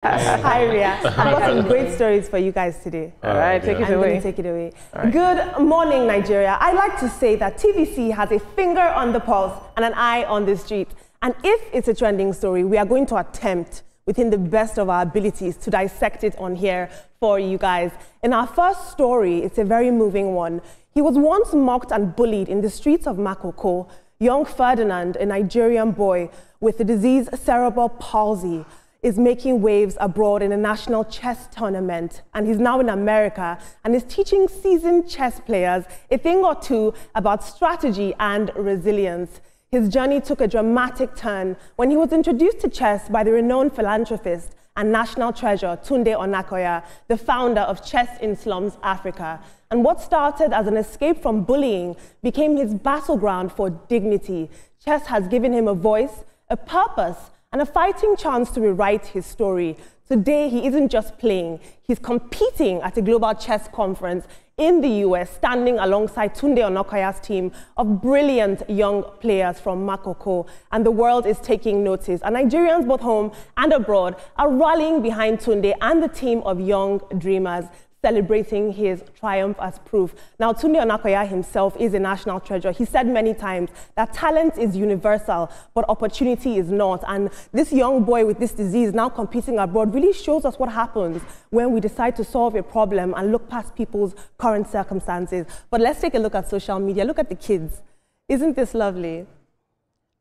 Hi, Ria. I've got some great stories for you guys today. All right, take it away. Take it away. Right. Good morning, Nigeria. I like to say that TVC has a finger on the pulse and an eye on the street. And if it's a trending story, we are going to attempt, within the best of our abilities, to dissect it on here for you guys. In our first story, it's a very moving one. He was once mocked and bullied in the streets of Makoko. Young Ferdinand, a Nigerian boy with the disease cerebral palsy, is making waves abroad in a national chess tournament, and he's now in America and is teaching seasoned chess players a thing or two about strategy and resilience. His journey took a dramatic turn when he was introduced to chess by the renowned philanthropist and national treasure Tunde Onakoya, the founder of Chess in Slums Africa. And what started as an escape from bullying became his battleground for dignity. Chess has given him a voice, a purpose, and a fighting chance to rewrite his story. Today, he isn't just playing, he's competing at a global chess conference in the US, standing alongside Tunde Onakoya's team of brilliant young players from Makoko. And the world is taking notice. And Nigerians, both home and abroad, are rallying behind Tunde and the team of young dreamers, celebrating his triumph as proof. Now, Tunde Onakoya himself is a national treasure. He said many times that talent is universal, but opportunity is not. And this young boy with this disease now competing abroad really shows us what happens when we decide to solve a problem and look past people's current circumstances. But let's take a look at social media. Look at the kids. Isn't this lovely?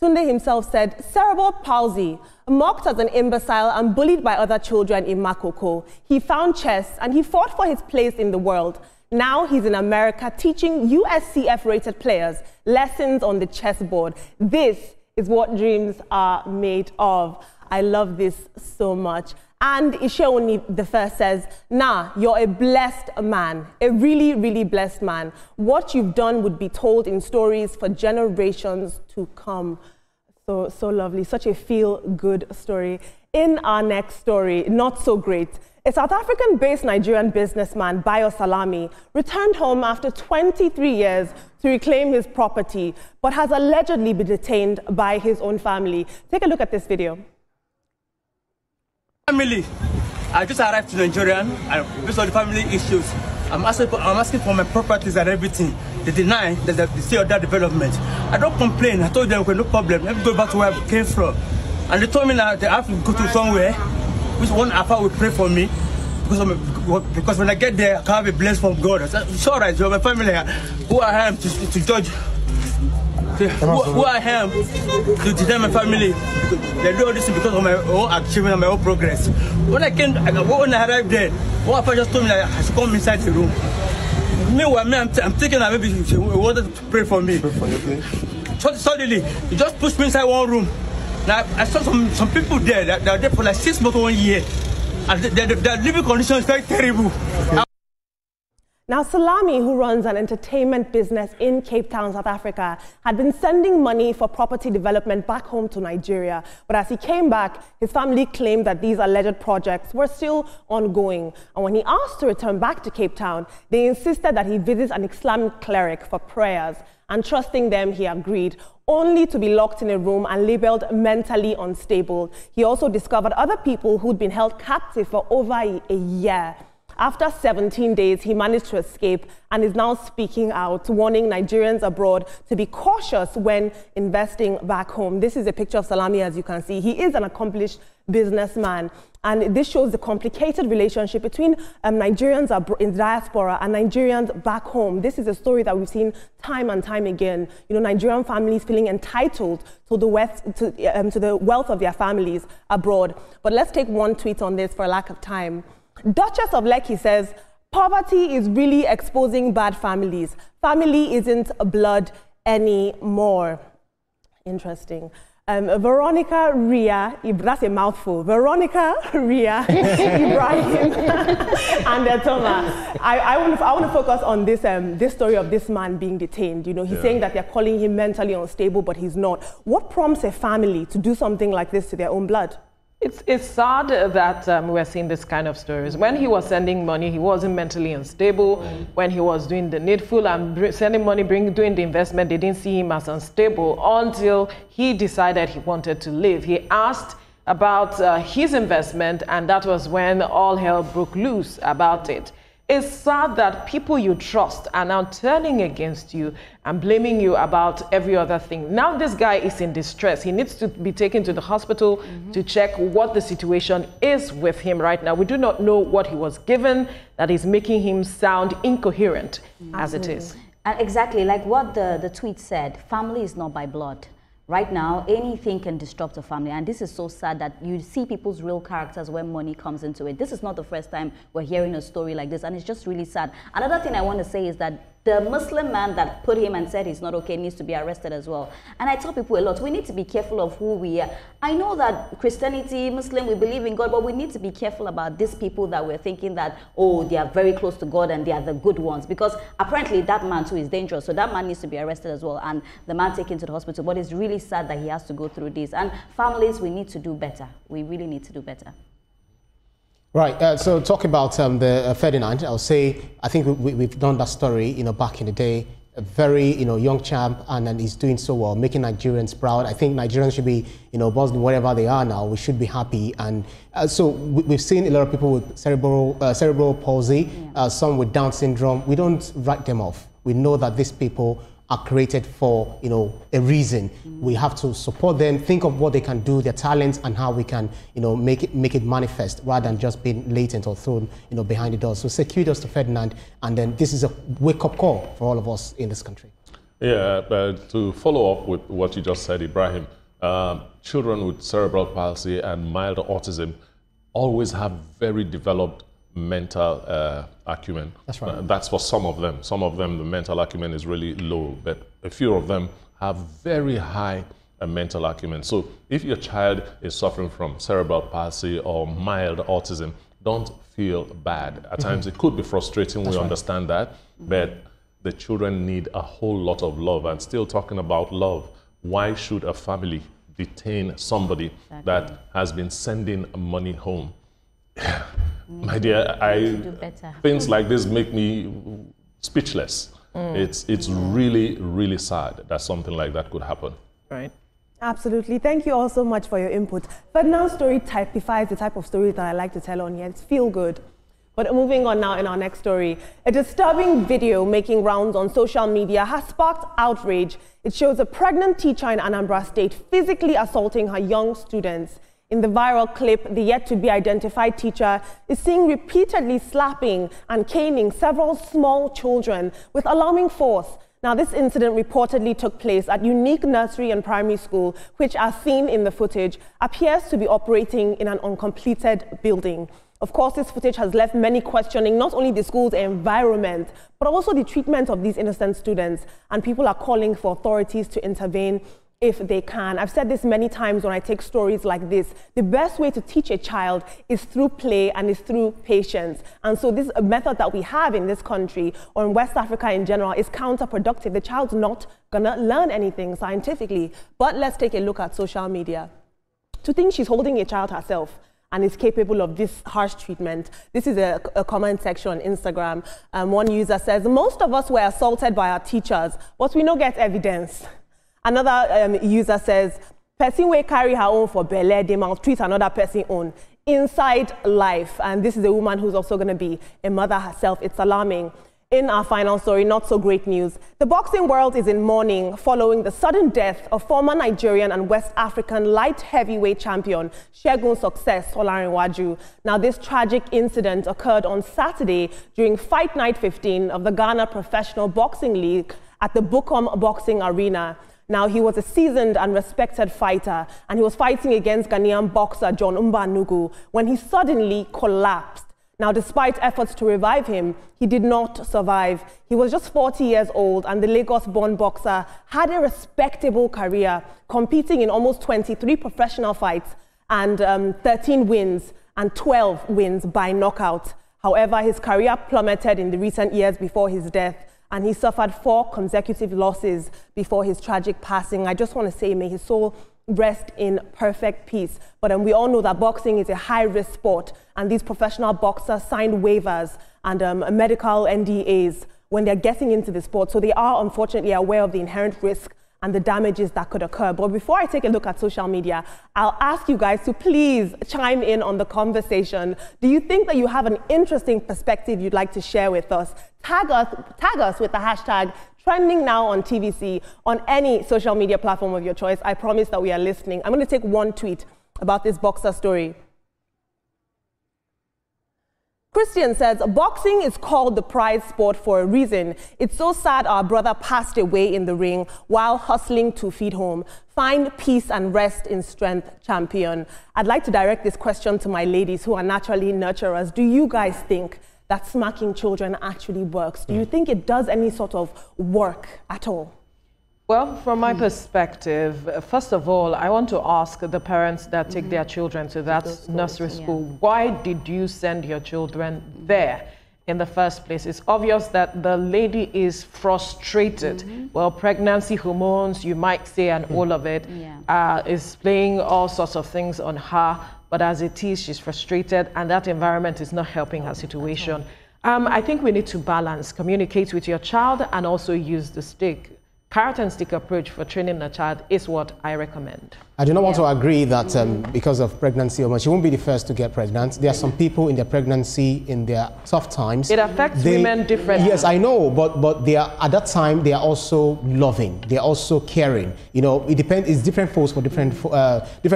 Tunde himself said, cerebral palsy, mocked as an imbecile and bullied by other children in Makoko. He found chess and he fought for his place in the world. Now he's in America teaching USCF-rated players lessons on the chessboard. This is what dreams are made of. I love this so much. And Isheoni the first says, nah, you're a blessed man, a really, really blessed man. What you've done would be told in stories for generations to come. So lovely, such a feel-good story. In our next story, not so great, a South African-based Nigerian businessman, Bayo Salami, returned home after 23 years to reclaim his property, but has allegedly been detained by his own family. Take a look at this video. Family, I just arrived to Nigeria and based on the family issues, I'm asking for my properties and everything. They deny that they see other development. I don't complain. I told them, okay, no problem. Let me go back to where I came from. And they told me that they have to go to somewhere, which one Alpha will pray for me. Because when I get there, I can have a blessing from God. I said, it's all right, you're my family. Who I am to judge. Who I am to tell my family. They do all this because of my own achievement and my own progress. When I arrived there, one Alpha just told me that I should come inside the room. Meanwhile, I'm thinking that maybe she wanted to pray for me. So suddenly, he just pushed me inside one room. Now, I saw some people there that are there for like 6 months, 1 year. And their living condition is very terrible. Now, Salami, who runs an entertainment business in Cape Town, South Africa, had been sending money for property development back home to Nigeria. But as he came back, his family claimed that these alleged projects were still ongoing. And when he asked to return back to Cape Town, they insisted that he visits an Islamic cleric for prayers. And trusting them, he agreed, only to be locked in a room and labeled mentally unstable. He also discovered other people who'd been held captive for over a year. After 17 days, he managed to escape and is now speaking out, warning Nigerians abroad to be cautious when investing back home. This is a picture of Salami, as you can see. He is an accomplished businessman, and this shows the complicated relationship between Nigerians in diaspora and Nigerians back home. This is a story that we've seen time and time again. You know, Nigerian families feeling entitled to the wealth of their families abroad. But let's take one tweet on this for lack of time. Duchess of Lekki says, poverty is really exposing bad families. Family isn't blood anymore. Interesting. Veronica Ria, that's a mouthful. Veronica Ria Ibrahim and Toma. I want to focus on this story of this man being detained. You know, he's saying that they're calling him mentally unstable, but he's not. What prompts a family to do something like this to their own blood? It's sad that we're seeing this kind of stories. When he was sending money, he wasn't mentally unstable. When he was doing the needful and sending money, doing the investment, they didn't see him as unstable until he decided he wanted to leave. He asked about his investment, and that was when all hell broke loose about it. It's sad that people you trust are now turning against you and blaming you about every other thing. Now this guy is in distress. He needs to be taken to the hospital to check what the situation is with him right now. We do not know what he was given that is making him sound incoherent as it is. And exactly like what the tweet said, family is not by blood. Right now, anything can disrupt a family, and this is so sad that you see people's real characters when money comes into it. This is not the first time we're hearing a story like this, and it's just really sad. Another thing I want to say is that the Muslim man that put him and said he's not okay needs to be arrested as well. And I tell people a lot, we need to be careful of who we are. I know that Christianity, Muslim, we believe in God, but we need to be careful about these people that we're thinking that, oh, they are very close to God and they are the good ones. Because apparently that man too is dangerous. So that man needs to be arrested as well, and the man taken to the hospital. But it's really sad that he has to go through this. And families, we need to do better. We really need to do better. Right, so talking about the Ferdinand, I'll say, I think we've done that story, back in the day, a very, young champ, and then he's doing so well, making Nigerians proud. I think Nigerians should be, buzzing wherever they are now. We should be happy. And so we've seen a lot of people with cerebral palsy, some with Down syndrome. We don't write them off. We know that these people are created for, a reason. We have to support them, think of what they can do, their talents, and how we can, make it manifest rather than just being latent or thrown, behind the doors. So say kudos to Ferdinand, and then this is a wake-up call for all of us in this country. Yeah, but to follow up with what you just said, Ibrahim, children with cerebral palsy and mild autism always have very developed mental acumen. That's right. That's for some of them. Some of them, the mental acumen is really low, but a few of them have very high mental acumen. So if your child is suffering from cerebral palsy or mild autism, don't feel bad. At times it could be frustrating, we understand that, but the children need a whole lot of love. And still talking about love, why should a family detain somebody that has been sending money home? My dear, things like this make me speechless. It's really, really sad that something like that could happen. Right. Absolutely. Thank you all so much for your input. Ferdinand's story typifies the type of stories that I like to tell on here. It's feel good. But moving on now in our next story, a disturbing video making rounds on social media has sparked outrage. It shows a pregnant teacher in Anambra State physically assaulting her young students. In the viral clip, the yet-to-be-identified teacher is seen repeatedly slapping and caning several small children with alarming force. Now, this incident reportedly took place at Unique Nursery and Primary School, which, as seen in the footage, appears to be operating in an uncompleted building. Of course, this footage has left many questioning not only the school's environment, but also the treatment of these innocent students, and people are calling for authorities to intervene if they can. I've said this many times when I take stories like this. The best way to teach a child is through play and is through patience. And so this method that we have in this country or in West Africa in general is counterproductive. The child's not gonna learn anything scientifically. But let's take a look at social media. To think she's holding a child herself and is capable of this harsh treatment. This is a comment section on Instagram. One user says, most of us were assaulted by our teachers, but we no get evidence. Another user says, person will carry her own for belle, they maltreat another person own. Inside life. And this is a woman who's also going to be a mother herself. It's alarming. In our final story, not so great news. The boxing world is in mourning following the sudden death of former Nigerian and West African light heavyweight champion Segun Success Olarinwaju. Now, this tragic incident occurred on Saturday during Fight Night 15 of the Ghana Professional Boxing League at the Bukom Boxing Arena. Now, he was a seasoned and respected fighter, and he was fighting against Ghanaian boxer John Mbanugu when he suddenly collapsed. Now, despite efforts to revive him, he did not survive. He was just 40 years old, and the Lagos-born boxer had a respectable career, competing in almost 23 professional fights and 13 wins and 12 wins by knockout. However, his career plummeted in the recent years before his death, and he suffered 4 consecutive losses before his tragic passing. I just want to say, may his soul rest in perfect peace. But we all know that boxing is a high-risk sport, and these professional boxers signed waivers and medical NDAs when they're getting into the sport. So they are unfortunately aware of the inherent risk and the damages that could occur. But before I take a look at social media, I'll ask you guys to please chime in on the conversation. Do you think that you have an interesting perspective you'd like to share with us? Tag us with the hashtag Trending Now on TVC on any social media platform of your choice. I promise that we are listening. I'm going to take one tweet about this boxer story. Christian says, boxing is called the prize sport for a reason. It's so sad our brother passed away in the ring while hustling to feed home. Find peace and rest in strength, champion. I'd like to direct this question to my ladies who are naturally nurturers. Do you guys think that smacking children actually works? Do you think it does any sort of work at all? Well, from my perspective, first of all, I want to ask the parents that take their children to that nursery school, why did you send your children there in the first place? It's obvious that the lady is frustrated. Well, pregnancy hormones, you might say, and all of it is playing all sorts of things on her. But as it is, she's frustrated, and that environment is not helping her situation. I think we need to balance, communicate with your child, and also use the carrot and stick approach for training a child is what I recommend. I do not want to agree that because of pregnancy, she won't be the first to get pregnant. There are some people in their pregnancy, in their tough times. It affects women differently. Yes, I know, but they are, at that time, they are also loving. They are also caring. You know, it depends. It's different folks for different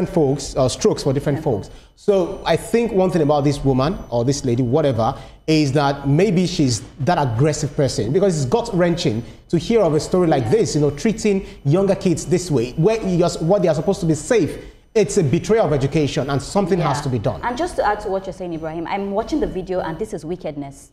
folks, or strokes for different folks. So I think one thing about this woman or this lady, whatever, is that maybe she's that aggressive person, because it's gut-wrenching to hear of a story like this, you know, treating younger kids this way, where what they are supposed to be safe. It's a betrayal of education, and something has to be done. And just to add to what you're saying, Ibrahim, I'm watching the video, and this is wickedness.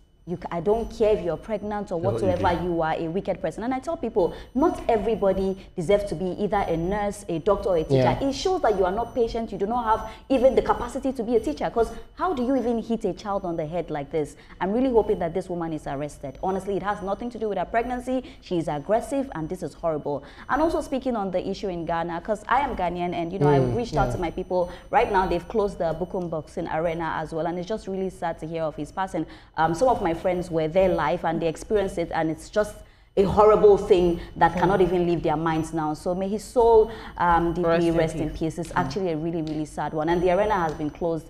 I don't care if you're pregnant or whatsoever, you are a wicked person. And I tell people, not everybody deserves to be either a nurse, a doctor, or a teacher. It shows that you are not patient, you do not have even the capacity to be a teacher, because how do you even hit a child on the head like this? I'm really hoping that this woman is arrested. Honestly, it has nothing to do with her pregnancy. She is aggressive, and this is horrible. And also speaking on the issue in Ghana, because I am Ghanaian, and you know, I reached out to my people. Right now, they've closed the Bukum Boxing Arena as well, and it's just really sad to hear of his passing. Some of my friends were there live, and they experienced it, and it's just a horrible thing that cannot even leave their minds now. So may his soul deeply rest in peace. It's actually a really, really sad one, and the arena has been closed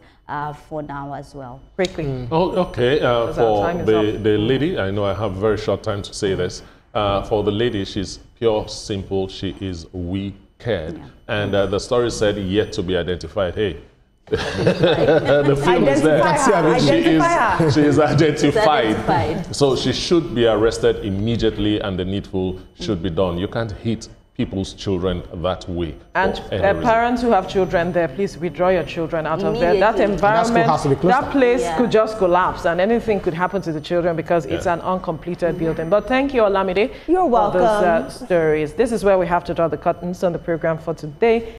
for now as well. Quickly. Oh, okay, for the lady, I know I have very short time to say this. For the lady, she's pure, simple, she is wicked. And the story said yet to be identified. Hey, the film is there. She is identified. So she should be arrested immediately, and the needful should be done. You can't hit people's children that way. And parents who have children there, please withdraw your children out of there. That environment, that place could just collapse, and anything could happen to the children because it's an uncompleted building. But thank you, Olamide. You're welcome. For those stories. This is where we have to draw the curtains on the program for today.